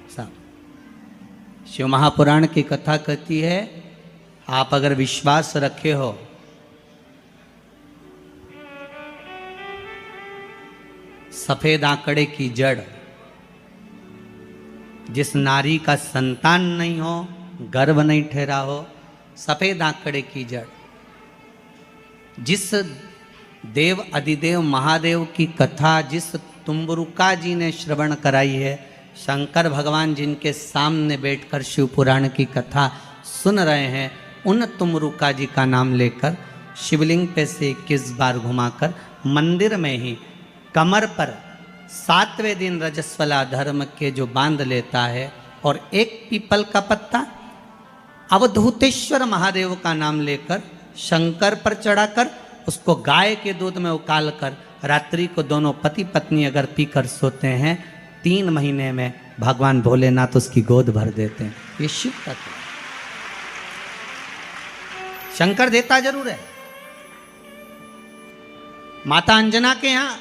सब शिव महापुराण की कथा कहती है, आप अगर विश्वास रखे हो सफेद आंकड़े की जड़, जिस नारी का संतान नहीं हो, गर्भ नहीं ठहरा हो, सफेद आंकड़े की जड़, जिस देव अधिदेव महादेव की कथा जिस तुम्बरुका जी ने श्रवण कराई है, शंकर भगवान जिनके सामने बैठकर शिव पुराण की कथा सुन रहे हैं, उन तुम्बरुका जी का नाम लेकर शिवलिंग पे से 21 बार घुमाकर मंदिर में ही कमर पर 7वें दिन रजस्वला धर्म के जो बांध लेता है और एक पीपल का पत्ता अवधूतेश्वर महादेव का नाम लेकर शंकर पर चढ़ाकर उसको गाय के दूध में उकाल कर रात्रि को दोनों पति पत्नी अगर पीकर सोते हैं, 3 महीने में भगवान भोलेनाथ उसकी गोद भर देते हैं। ये शिव तत्व। शंकर देता जरूर है। माता अंजना के यहाँ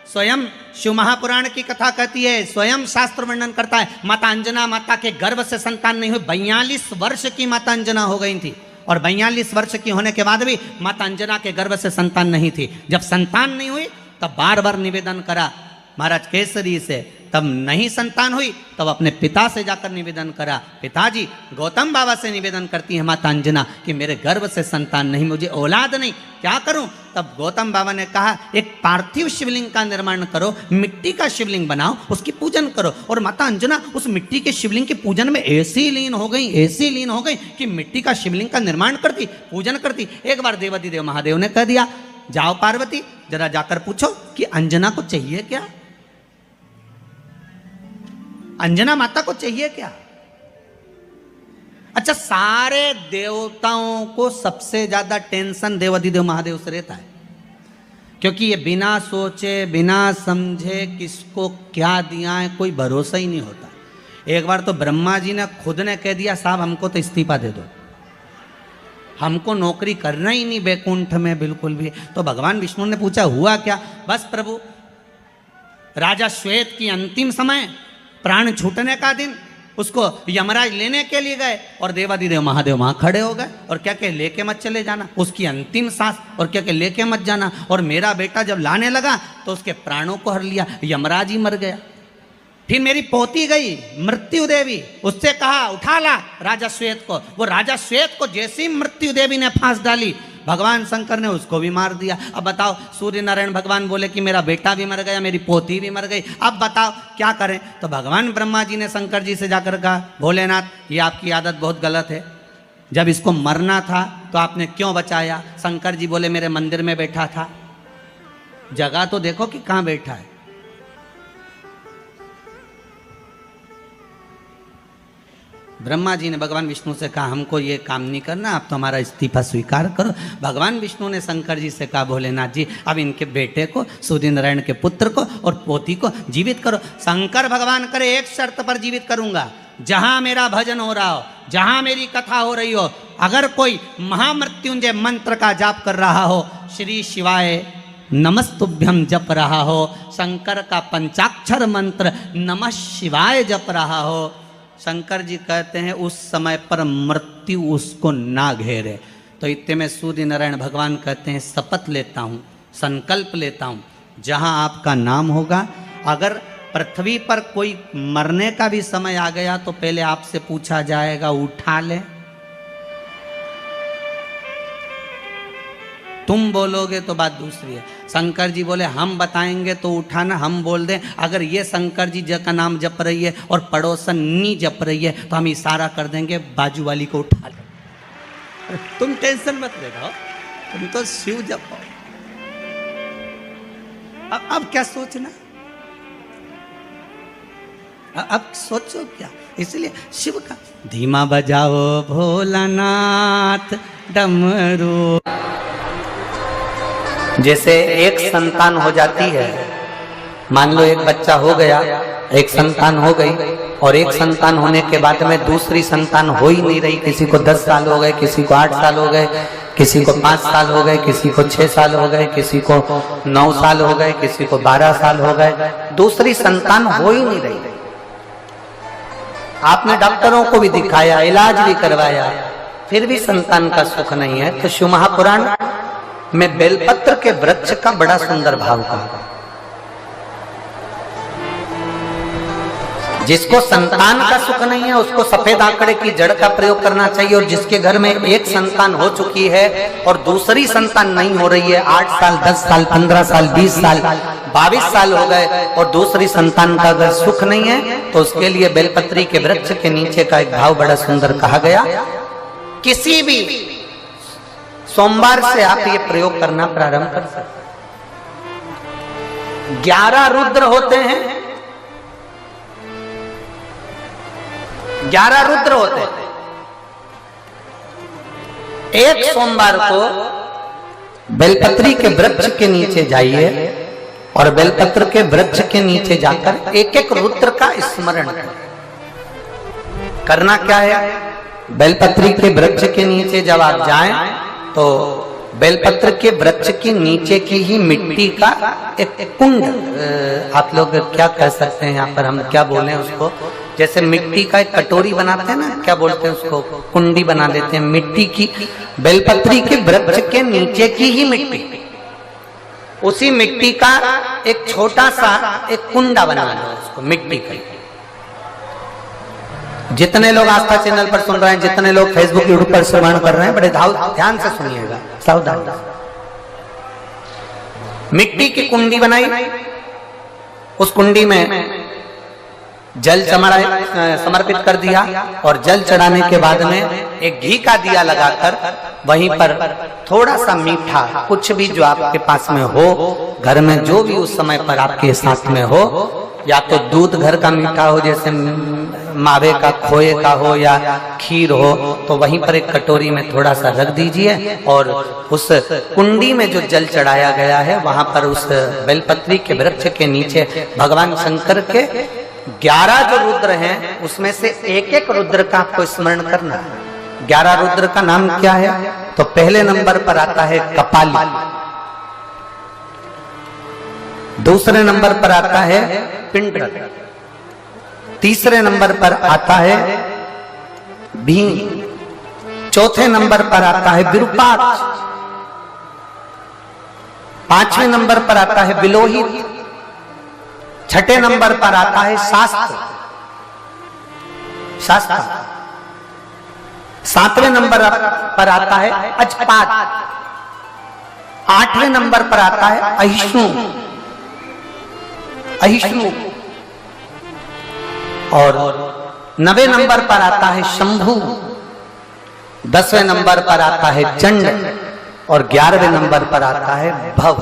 स्वयं शिव महापुराण की कथा कहती है, स्वयं शास्त्र वर्णन करता है, माता अंजना माता के गर्भ से संतान नहीं हुई। 42 वर्ष की माता अंजना हो गई थी और 42 वर्ष की होने के बाद भी माता अंजना के गर्भ से संतान नहीं थी। जब संतान नहीं हुई तब बार बार निवेदन करा महाराज केसरी से, तब नहीं संतान हुई तब अपने पिता से जाकर निवेदन करा, पिताजी गौतम बाबा से निवेदन करती है माता अंजना कि मेरे गर्भ से संतान नहीं, मुझे औलाद नहीं, क्या करूं? तब गौतम बाबा ने कहा एक पार्थिव शिवलिंग का निर्माण करो, मिट्टी का शिवलिंग बनाओ, उसकी पूजन करो। और माता अंजना उस मिट्टी के शिवलिंग के पूजन में ऐसी लीन हो गई कि मिट्टी का शिवलिंग का निर्माण करती, पूजन करती। एक बार देवाधिदेव महादेव ने कह दिया, जाओ पार्वती जरा जाकर पूछो कि अंजना को चाहिए क्या, अंजना माता को चाहिए क्या। अच्छा, सारे देवताओं को सबसे ज्यादा टेंशन देवाधिदेव महादेव से रहता है, क्योंकि ये बिना सोचे बिना समझे किसको क्या दिया है कोई भरोसा ही नहीं होता। एक बार तो ब्रह्मा जी ने खुद ने कह दिया, साहब हमको तो इस्तीफा दे दो, हमको नौकरी करना ही नहीं बैकुंठ में बिल्कुल भी। तो भगवान विष्णु ने पूछा हुआ क्या? बस प्रभु, राजा श्वेत की अंतिम समय, प्राण छूटने का दिन, उसको यमराज लेने के लिए गए और देवाधिदेव महादेव वहां खड़े हो गए और क्या कहे, लेके मत चले जाना, उसकी अंतिम सांस, और क्या कहे, लेके मत जाना। और मेरा बेटा जब लाने लगा तो उसके प्राणों को हर लिया, यमराज ही मर गया। फिर मेरी पोती गई मृत्यु देवी, उससे कहा उठा ला राजा श्वेत को, वो राजा श्वेत को जैसे ही मृत्यु देवी ने फांस डाली, भगवान शंकर ने उसको भी मार दिया। अब बताओ, सूर्य नारायण भगवान बोले कि मेरा बेटा भी मर गया, मेरी पोती भी मर गई, अब बताओ क्या करें? तो भगवान ब्रह्मा जी ने शंकर जी से जाकर कहा, भोलेनाथ ये आपकी आदत बहुत गलत है, जब इसको मरना था तो आपने क्यों बचाया? शंकर जी बोले मेरे मंदिर में बैठा था, जगह तो देखो कि कहाँ बैठा है। ब्रह्मा जी ने भगवान विष्णु से कहा, हमको ये काम नहीं करना, आप तो हमारा इस्तीफा स्वीकार करो। भगवान विष्णु ने शंकर जी से कहा, भोलेनाथ जी अब इनके बेटे को, सूर्य नारायण के पुत्र को और पोती को जीवित करो। शंकर भगवान करे, एक शर्त पर जीवित करूंगा, जहां मेरा भजन हो रहा हो, जहां मेरी कथा हो रही हो, अगर कोई महामृत्युंजय मंत्र का जाप कर रहा हो, श्री शिवाय नमस्तुभ्यम जप रहा हो, शंकर का पंचाक्षर मंत्र नमः शिवाय जप रहा हो, शंकर जी कहते हैं उस समय पर मृत्यु उसको ना घेरे। तो इतने में सूर्य नारायण भगवान कहते हैं, शपथ लेता हूँ, संकल्प लेता हूँ, जहाँ आपका नाम होगा, अगर पृथ्वी पर कोई मरने का भी समय आ गया तो पहले आपसे पूछा जाएगा, उठा ले। तुम बोलोगे तो बात दूसरी है। शंकर जी बोले हम बताएंगे तो उठाना, हम बोल दें अगर ये शंकर जी का नाम जप रही है और पड़ोसन नहीं जप रही है तो हम इशारा कर देंगे बाजू वाली को उठा ले। तुम टेंशन मत ले रहो, तुम तो शिव जपो। अब क्या सोचना, अब सोचो क्या? इसलिए शिव का धीमा बजाओ भोलानाथ डमरू। जैसे एक संतान हो जाती है, मान लो एक बच्चा हो गया, एक संतान हो गई, और एक संतान होने के बाद में दूसरी संतान हो ही नहीं रही। किसी को 10 साल हो गए, किसी को 8 साल हो गए, किसी को 5 साल हो गए, किसी को 6 साल हो गए, किसी को 9 साल हो गए, किसी को 12 साल हो गए, दूसरी संतान हो ही नहीं रही। आपने डॉक्टरों को भी दिखाया, इलाज भी करवाया, फिर भी संतान का सुख नहीं है, तो शिव महापुराण में बेलपत्र के वृक्ष का बड़ा सुंदर भाव कहा। जिसको संतान का सुख नहीं है उसको सफेद आंकड़े की जड़ का प्रयोग करना चाहिए, और जिसके घर में एक संतान हो चुकी है और दूसरी संतान नहीं हो रही है, 8 साल 10 साल 15 साल 20 साल 22 साल हो गए और दूसरी संतान का अगर सुख नहीं है, तो उसके लिए बेलपत्री के वृक्ष के नीचे का एक भाव बड़ा सुंदर कहा गया। किसी भी सोमवार से आप ये प्रयोग करना प्रारंभ कर सकते। 11 रुद्र होते हैं, 11 रुद्र होते हैं। एक सोमवार को बेलपत्री के वृक्ष के नीचे जाइए और बेलपत्र के वृक्ष के नीचे जाकर एक एक रुद्र का स्मरण करें। करना क्या है, बेलपत्री के वृक्ष के नीचे जब आप जाएं तो बेलपत्र के वृक्ष के नीचे की ही मिट्टी का एक कुंड, आप लोग क्या कह सकते हैं यहाँ पर, हम क्या बोले उसको, जैसे मिट्टी का एक कटोरी बनाते हैं ना, क्या बोलते हैं उसको, कुंडी बना देते हैं मिट्टी की। बेलपत्री के वृक्ष के नीचे की ही मिट्टी, उसी मिट्टी का एक छोटा सा एक कुंडा बना लो उसको मिट्टी का। जितने लोग आस्था चैनल पर सुन रहे हैं, जितने लोग फेसबुक यूट्यूब पर श्रवण कर रहे हैं, बड़े ध्यान से सुनिएगा, सावधान। मिट्टी की कुंडी बनाई, उस कुंडी में जल समर्पित कर दिया और जल चढ़ाने के बाद में एक घी का दिया लगाकर वहीं पर थोड़ा सा मीठा, कुछ भी जो आपके पास में हो, घर में जो भी उस समय पर आपके साथ में हो, या तो दूध घर का मीठा हो, जैसे मावे का, खोए का हो या खीर हो, तो वहीं पर एक कटोरी में थोड़ा सा रख दीजिए और उस कुंडी में जो जल चढ़ाया गया है वहां पर उस बेलपत्री के वृक्ष के नीचे भगवान शंकर के 11 जो रुद्र हैं उसमें से एक एक रुद्र का आपको स्मरण करना है। 11 रुद्र का नाम क्या है, तो पहले नंबर पर आता है कपाली, दूसरे नंबर पर आता है पिंडर, तीसरे नंबर पर आता है भीम, चौथे नंबर पर आता है विरूपाक्ष, पांचवें नंबर पर आता है बिलोहित, छठे नंबर पर आता है शास्त्र, सातवें नंबर पर आता है अजपात, आठवें नंबर पर आता है अहिष्णु, और 9वें नंबर पर आता है शंभु, 10वें नंबर पर आता है चंड और 11वें नंबर पर आता है भव।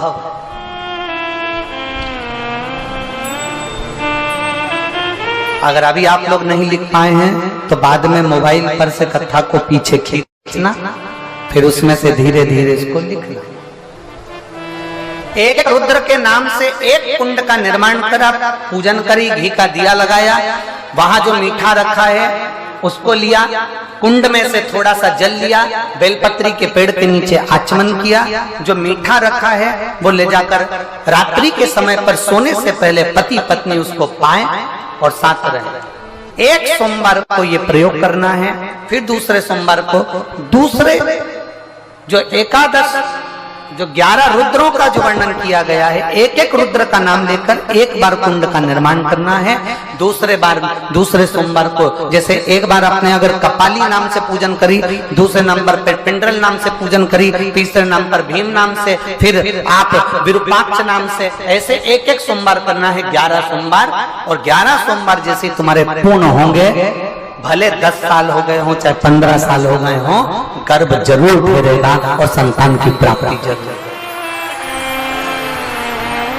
अगर अभी आप लोग नहीं लिख पाए हैं तो बाद में मोबाइल पर से कथा को पीछे खींचना, फिर उसमें से धीरे धीरे इसको लिखना। एक रुद्र के नाम से एक कुंड का निर्माण करा, पूजन करी, घी का दिया लगाया, वहां जो मीठा रखा है उसको लिया, कुंड में से थोड़ा सा जल लिया, बेलपत्री के पेड़ के नीचे आचमन किया, जो मीठा रखा है वो ले जाकर रात्रि के समय पर सोने से पहले पति पत्नी उसको पाएं और साथ रहे। एक सोमवार को ये प्रयोग करना है, फिर दूसरे सोमवार को दूसरे जो एकादश जो 11 रुद्रों का जो वर्णन किया गया है, एक एक रुद्र का नाम लेकर एक बार कुंड का निर्माण करना है। दूसरे सोमवार को जैसे एक बार आपने अगर कपाली नाम से पूजन करी, दूसरे नंबर पर पिंडरल नाम से पूजन करी, तीसरे नाम पर भीम नाम से, फिर आप विरूपाक्ष नाम से, ऐसे एक एक सोमवार करना है, 11 सोमवार। और 11 सोमवार जैसे तुम्हारे पूर्ण होंगे, भले 10 साल हो गए हो चाहे 15 साल हो गए हो, गर्भ जरूर घेरेगा और संतान की प्राप्ति जरूर।